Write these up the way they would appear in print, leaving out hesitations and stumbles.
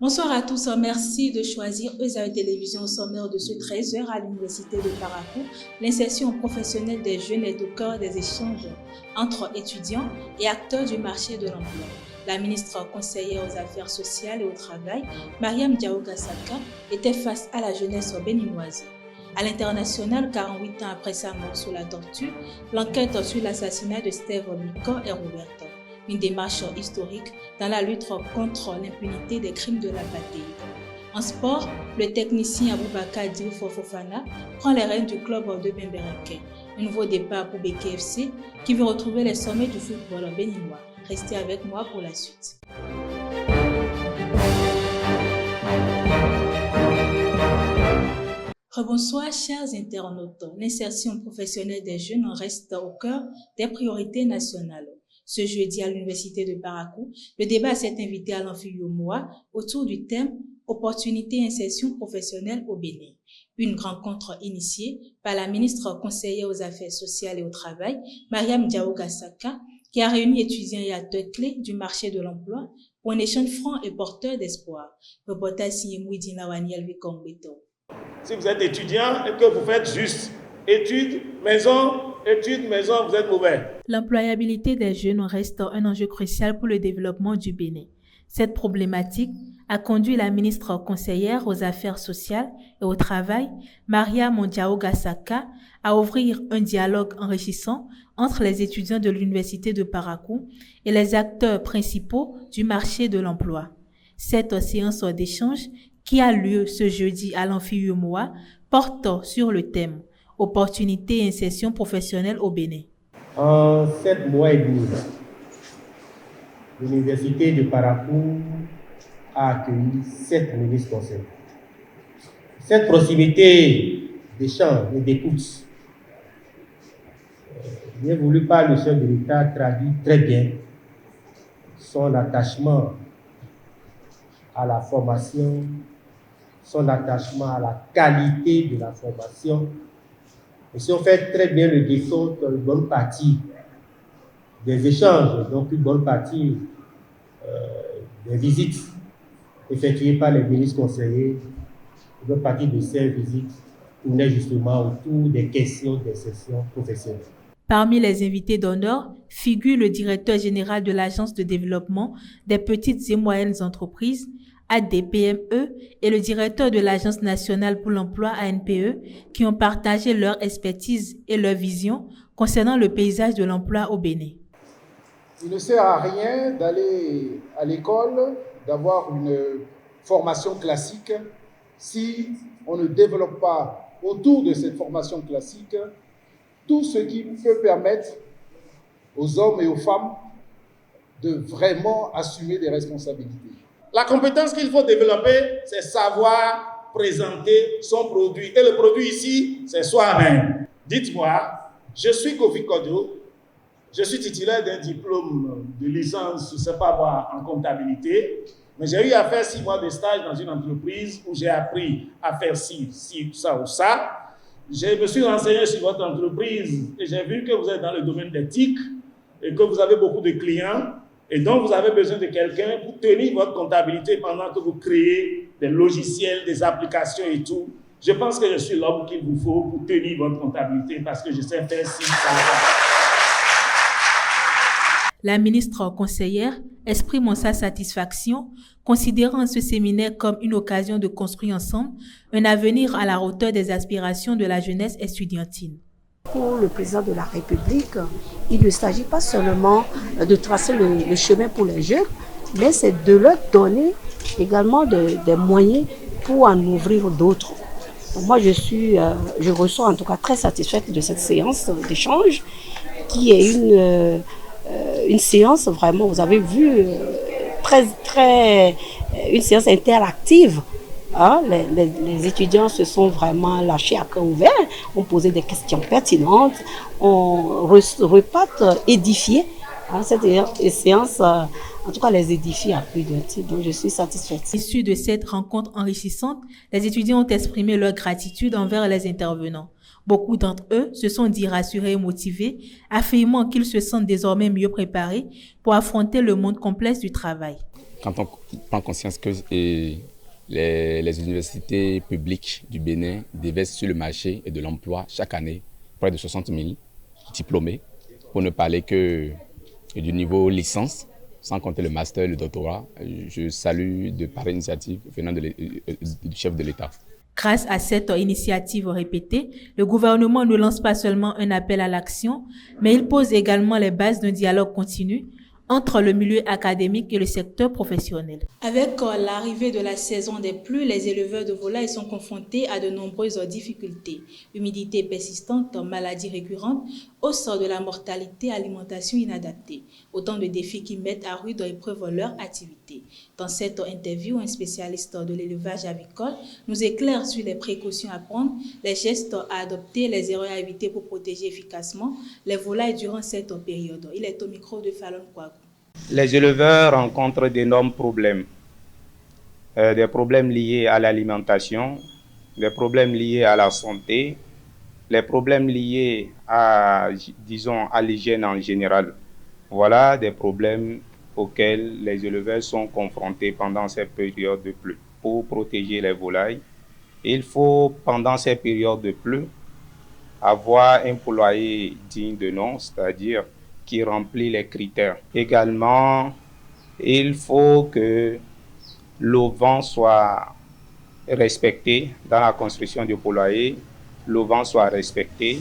Bonsoir à tous, merci de choisir ESAE Télévision au sommaire de ce 13h à l'Université de Parakou. L'insertion professionnelle des jeunes est au cœur des échanges entre étudiants et acteurs du marché de l'emploi. La ministre conseillère aux Affaires sociales et au Travail, Mariam Diaoga Saka, était face à la jeunesse béninoise. À l'international, 48 ans après sa mort sous la torture, l'enquête sur l'assassinat de Steve Biko est rouverte. Une démarche historique dans la lutte contre l'impunité des crimes de l'apartheid. En sport, le technicien Aboubakar Diouf Fofana prend les rênes du club de Bembereke. Un nouveau départ pour BKFC qui veut retrouver les sommets du football béninois. Restez avec moi pour la suite. Rebonsoir chers internautes. L'insertion professionnelle des jeunes reste au cœur des priorités nationales. Ce jeudi à l'Université de Parakou, le débat s'est invité à l'Amphi-Yomoa autour du thème « Opportunités et insertion professionnelle au Bénin ». Une rencontre initiée par la ministre conseillère aux Affaires sociales et au Travail, Mariam Diaoga Saka, qui a réuni étudiants et acteurs clés du marché de l'emploi pour un échange franc et porteur d'espoir. Reportage signé Mouidina Waniel Vikombeto. Si vous êtes étudiant et que vous faites juste études, maison, vous êtes mauvais. L'employabilité des jeunes reste un enjeu crucial pour le développement du Bénin. Cette problématique a conduit la ministre conseillère aux Affaires sociales et au Travail, Mariam Diaoga Saka, à ouvrir un dialogue enrichissant entre les étudiants de l'Université de Parakou et les acteurs principaux du marché de l'emploi. Cette séance d'échange, qui a lieu ce jeudi à l'Amphi-Yomoa, porte sur le thème « Opportunités et insertion professionnelle au Bénin ». En 7 mois et demi, l'Université de Parakou a accueilli 7 ministres conseillers. Cette proximité d'échange et d'écoute, bien voulu par le chef de l'État, traduit très bien son attachement à la formation, son attachement à la qualité de la formation. Et si on fait très bien le décompte, une bonne partie des échanges, donc une bonne partie des visites effectuées par les ministres conseillers, une bonne partie de ces visites tournaient justement autour des questions d'insertion professionnelle. Parmi les invités d'honneur figure le directeur général de l'Agence de développement des petites et moyennes entreprises, ADPME, et le directeur de l'Agence nationale pour l'emploi, ANPE, qui ont partagé leur expertise et leur vision concernant le paysage de l'emploi au Bénin. Il ne sert à rien d'aller à l'école, d'avoir une formation classique, si on ne développe pas autour de cette formation classique tout ce qui peut permettre aux hommes et aux femmes de vraiment assumer des responsabilités. La compétence qu'il faut développer, c'est savoir présenter son produit. Et le produit ici, c'est soi-même. Dites-moi, je suis Kofi Kodo, je suis titulaire d'un diplôme de licence, je ne sais pas moi, en comptabilité, mais j'ai eu à faire 6 mois de stage dans une entreprise où j'ai appris à faire ça ou ça. Je me suis renseigné sur votre entreprise et j'ai vu que vous êtes dans le domaine d'éthique et que vous avez beaucoup de clients. Et donc, vous avez besoin de quelqu'un pour tenir votre comptabilité pendant que vous créez des logiciels, des applications et tout. Je pense que je suis l'homme qu'il vous faut pour tenir votre comptabilité parce que je sais faire ci, ça. La ministre conseillère exprime sa satisfaction, considérant ce séminaire comme une occasion de construire ensemble un avenir à la hauteur des aspirations de la jeunesse estudiantine. Pour le président de la République, il ne s'agit pas seulement de tracer le chemin pour les jeunes, mais c'est de leur donner également des moyens pour en ouvrir d'autres. Donc moi, je ressens en tout cas très satisfaite de cette séance d'échange qui est une séance vraiment, vous avez vu, une séance interactive. Hein, les étudiants se sont vraiment lâchés à cœur ouvert, ont posé des questions pertinentes, on repart édifiés Hein, cette séance, en tout cas, les édifie à plus d'un titre, donc je suis satisfaite. Issus de cette rencontre enrichissante, les étudiants ont exprimé leur gratitude envers les intervenants. Beaucoup d'entre eux se sont dit rassurés et motivés, affirmant qu'ils se sentent désormais mieux préparés pour affronter le monde complexe du travail. Quand on prend conscience que les universités publiques du Bénin déversent sur le marché et de l'emploi chaque année près de 60 000 diplômés, pour ne parler que du niveau licence, sans compter le master et le doctorat. Je salue de pareilles initiatives venant du chef de l'État. Grâce à cette initiative répétée, le gouvernement ne lance pas seulement un appel à l'action, mais il pose également les bases d'un dialogue continu entre le milieu académique et le secteur professionnel. Avec l'arrivée de la saison des pluies, les éleveurs de volailles sont confrontés à de nombreuses difficultés. Humidité persistante, maladies récurrentes, hausse de la mortalité, alimentation inadaptée. Autant de défis qui mettent à rude épreuve leur activité. Dans cette interview, un spécialiste de l'élevage avicole nous éclaire sur les précautions à prendre, les gestes à adopter, les erreurs à éviter pour protéger efficacement les volailles durant cette période. Il est au micro de Fallon Kouakou. Les éleveurs rencontrent d'énormes problèmes. Des problèmes liés à l'alimentation, des problèmes liés à la santé, les problèmes liés à, disons, à l'hygiène en général. Voilà des problèmes auxquels les éleveurs sont confrontés pendant cette période de pluie. Pour protéger les volailles, il faut, pendant ces périodes de pluie, avoir un poulailler digne de nom, c'est-à-dire qui remplit les critères. Également, il faut que l'auvent soit respecté dans la construction du poulailler. L'auvent soit respecté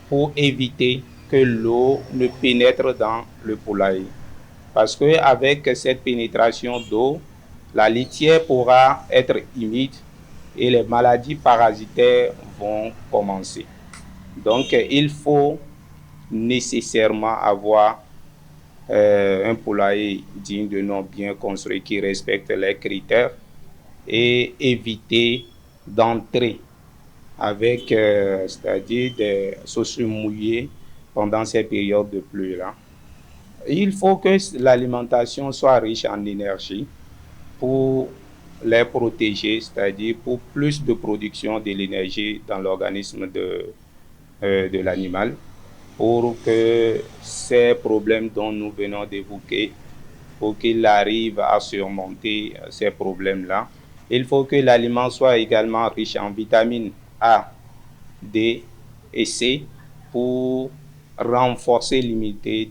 pour éviter que l'eau ne pénètre dans le poulailler. Parce qu'avec cette pénétration d'eau, la litière pourra être humide et les maladies parasitaires vont commencer. Donc, il faut nécessairement avoir un poulailler digne de nom, bien construit, qui respecte les critères et éviter d'entrer avec, c'est-à-dire des chaussures mouillées pendant ces périodes de pluie-là. Il faut que l'alimentation soit riche en énergie pour les protéger, c'est-à-dire pour plus de production de l'énergie dans l'organisme de l'animal, pour que ces problèmes dont nous venons d'évoquer, pour qu'il arrive à surmonter ces problèmes-là, il faut que l'aliment soit également riche en vitamines A, D et C pour renforcer l'immunité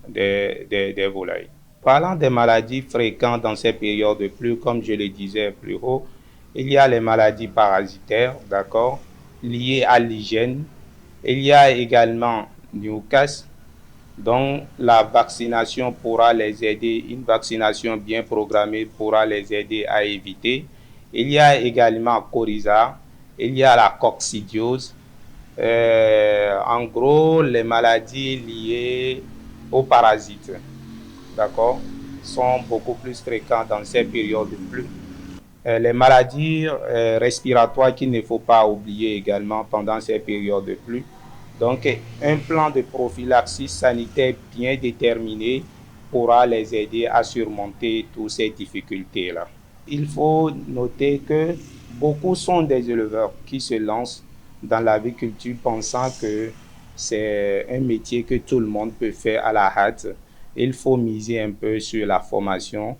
des volailles. Parlant des maladies fréquentes dans ces périodes de pluie, comme je le disais plus haut, il y a les maladies parasitaires, d'accord, liées à l'hygiène. Il y a également Newcastle, dont la vaccination pourra les aider, une vaccination bien programmée pourra les aider à éviter. Il y a également Coryza, il y a la coccidiose. En gros, les maladies liées aux parasites, d'accord, sont beaucoup plus fréquentes dans ces périodes de pluie. Les maladies respiratoires qu'il ne faut pas oublier également pendant ces périodes de pluie. Donc, un plan de prophylaxie sanitaire bien déterminé pourra les aider à surmonter toutes ces difficultés-là. Il faut noter que beaucoup sont des éleveurs qui se lancent dans l'aviculture pensant que c'est un métier que tout le monde peut faire à la hâte. Il faut miser un peu sur la formation,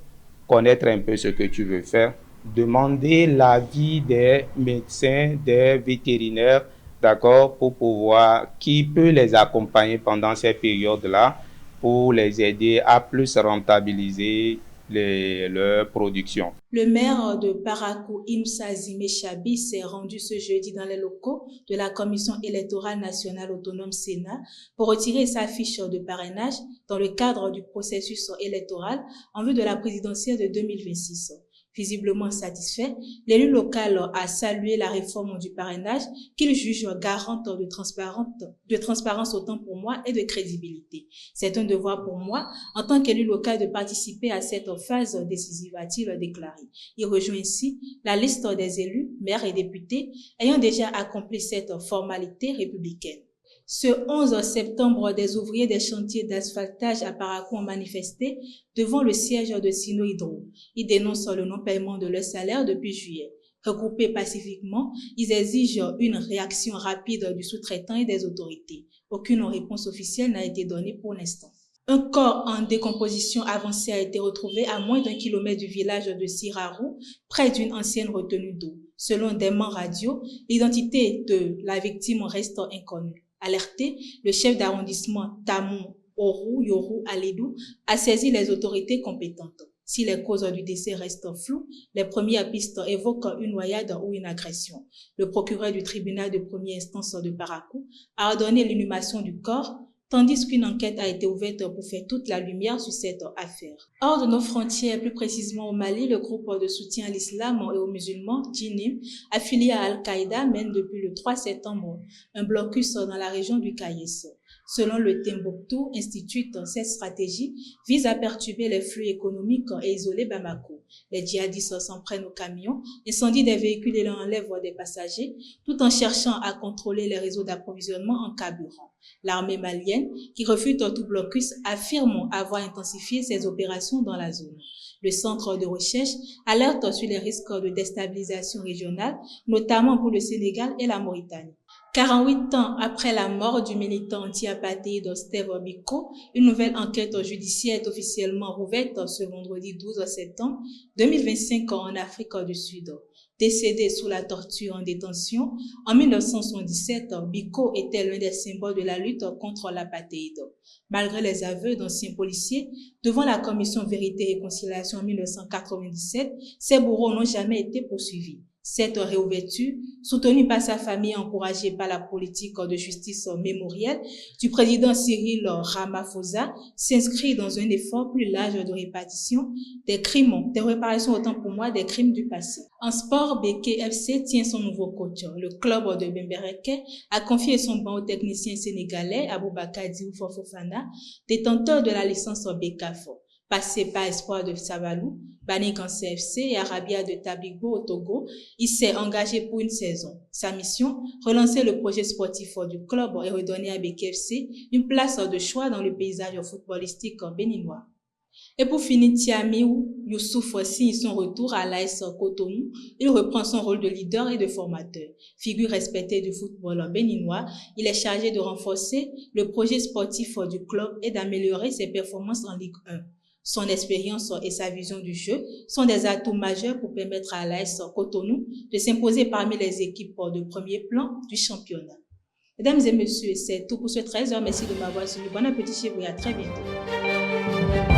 connaître un peu ce que tu veux faire, demander l'avis des médecins, des vétérinaires, d'accord, pour pouvoir, qui peut les accompagner pendant ces périodes-là, pour les aider à plus rentabiliser leur production. Le maire de Parakou, Inoussa Zimé Chabi, s'est rendu ce jeudi dans les locaux de la Commission électorale nationale autonome Sénat pour retirer sa fiche de parrainage dans le cadre du processus électoral en vue de la présidentielle de 2026. Visiblement satisfait, l'élu local a salué la réforme du parrainage qu'il juge garante de transparence autant pour moi et de crédibilité. C'est un devoir pour moi, en tant qu'élu local, de participer à cette phase décisive, a-t-il déclaré. Il rejoint ainsi la liste des élus, maires et députés ayant déjà accompli cette formalité républicaine. Ce 11 septembre, des ouvriers des chantiers d'asphaltage à Parakou ont manifesté devant le siège de Sino Hydro. Ils dénoncent le non-paiement de leur salaire depuis juillet. Regroupés pacifiquement, ils exigent une réaction rapide du sous-traitant et des autorités. Aucune réponse officielle n'a été donnée pour l'instant. Un corps en décomposition avancée a été retrouvé à moins d'1 kilomètre du village de Sirarou, près d'une ancienne retenue d'eau. Selon des membres radio, l'identité de la victime reste inconnue. Alerté, le chef d'arrondissement Tamon Oru Yoru Aledou a saisi les autorités compétentes. Si les causes du décès restent floues, les premières pistes évoquent une noyade ou une agression. Le procureur du tribunal de première instance de Parakou a ordonné l'inhumation du corps, tandis qu'une enquête a été ouverte pour faire toute la lumière sur cette affaire. Hors de nos frontières, plus précisément au Mali, le groupe de soutien à l'islam et aux musulmans, Djinim, affilié à Al-Qaïda, mène depuis le 3 septembre un blocus dans la région du Kayes. Selon le Timbuktu Institute, cette stratégie vise à perturber les flux économiques et isoler Bamako. Les djihadistes s'en prennent aux camions, incendient des véhicules et leur enlèvent des passagers, tout en cherchant à contrôler les réseaux d'approvisionnement en carburant. L'armée malienne, qui refute tout blocus, affirme avoir intensifié ses opérations dans la zone. Le centre de recherche alerte sur les risques de déstabilisation régionale, notamment pour le Sénégal et la Mauritanie. 48 ans après la mort du militant anti-apartheid Steve Biko, une nouvelle enquête judiciaire est officiellement rouverte ce vendredi 12 septembre 2025 en Afrique du Sud. Décédé sous la torture en détention, en 1977, Biko était l'un des symboles de la lutte contre l'apartheid. Malgré les aveux d'anciens policiers, devant la commission Vérité et Réconciliation en 1997, ses bourreaux n'ont jamais été poursuivis. Cette réouverture, soutenue par sa famille et encouragée par la politique de justice mémorielle du président Cyril Ramaphosa, s'inscrit dans un effort plus large de répartition des crimes, des réparations autant pour moi des crimes du passé. En sport, Béké FC tient son nouveau coach. Le club de Bembereke a confié son banc au technicien sénégalais Aboubakar Diouf Fofana, détenteur de la licence BECAF. Passé par Espoir de Savalou, Banigan CFC et Arabia de Tabigbo au Togo, il s'est engagé pour une saison. Sa mission, relancer le projet sportif du club et redonner à BKFC une place de choix dans le paysage footballistique béninois. Et pour finir, Tiamiou Youssouf signe son retour à l'AS Cotonou. Il reprend son rôle de leader et de formateur. Figure respectée du football béninois, il est chargé de renforcer le projet sportif du club et d'améliorer ses performances en Ligue 1. Son expérience et sa vision du jeu sont des atouts majeurs pour permettre à l'AS Cotonou de s'imposer parmi les équipes de premier plan du championnat. Mesdames et messieurs, c'est tout pour ce 13h. Merci de m'avoir suivi. Bon appétit chez vous et à très bientôt.